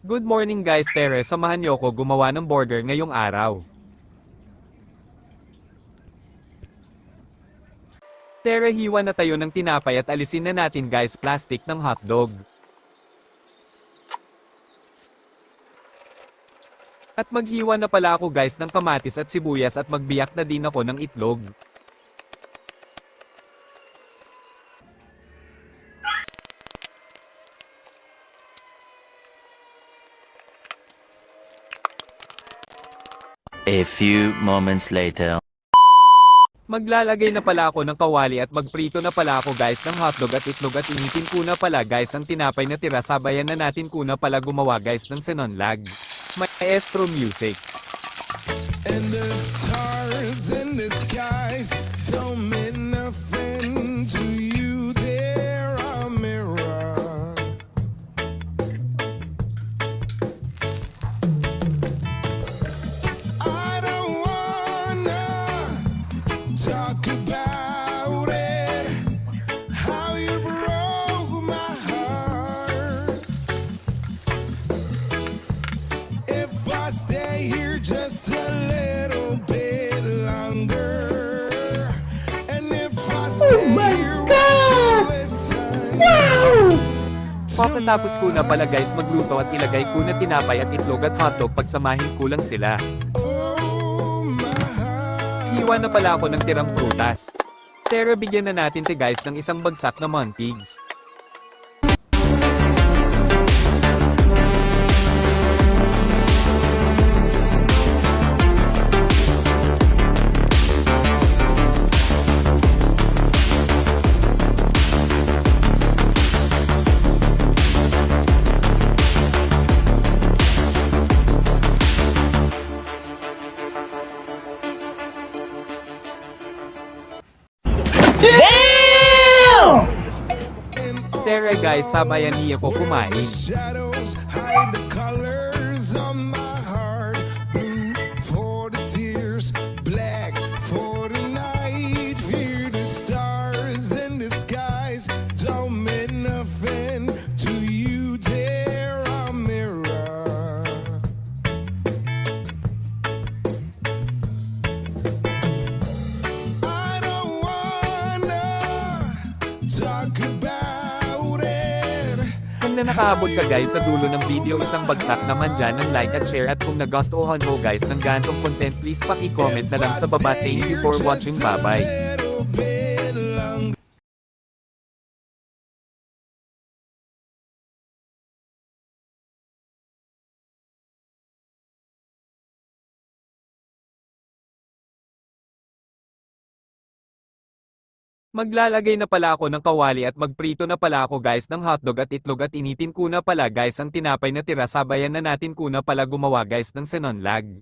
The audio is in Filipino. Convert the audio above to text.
Good morning guys, Tere, samahan niyo ko gumawa ng burger ngayong araw. Tere, hiwa na tayo ng tinapay at alisin na natin guys plastic ng hotdog. At maghiwa na pala ako guys ng kamatis at sibuyas at magbiyak na din ako ng itlog. A few moments later. Maglalagay na pala ako ng kawali at magprito na pala ako guys ng hotdog at itlog at initin ko na pala guys ang tinapay na tira, sabayan na natin ko na pala gumawa guys ng sinonlag. Maestro music. And the stars in the skies don't mean nothing to you. They're a mirror. I don't wanna talk about it, how you broke my heart. If I stay here just a little bit longer, and if I stay here, won't you listen? Pagkatapos ko na pala guys magluto at ilagay ko na tinapay at itlog at hotdog, pagsamahin ko lang sila. Oh my heart. Hiwa na pala ako ng tirang prutas. Pero bigyan na natin te guys ng isang bagsak na montigs. Tere guys, sabayan niya ko kumain. Shadows hide the colors of my heart. Blue for the tears, black for the night. Fear the stars in the skies don't mean nothing to you. They're a mirror. I don't wanna talk about it. Kung na nakaabot ka guys sa dulo ng video, isang bagsak naman dyan ng like at share, at kung nagustuhan mo guys ng ganitong content, please paki-comment na lang sa baba. Thank you for watching, bye bye. Little bit longer. Maglalagay na pala ako ng kawali at magprito na pala ako guys ng hotdog at itlog at initin ko na pala guys ang tinapay na tira, sabayan na natin ko na pala gumawa guys ng sinonlag.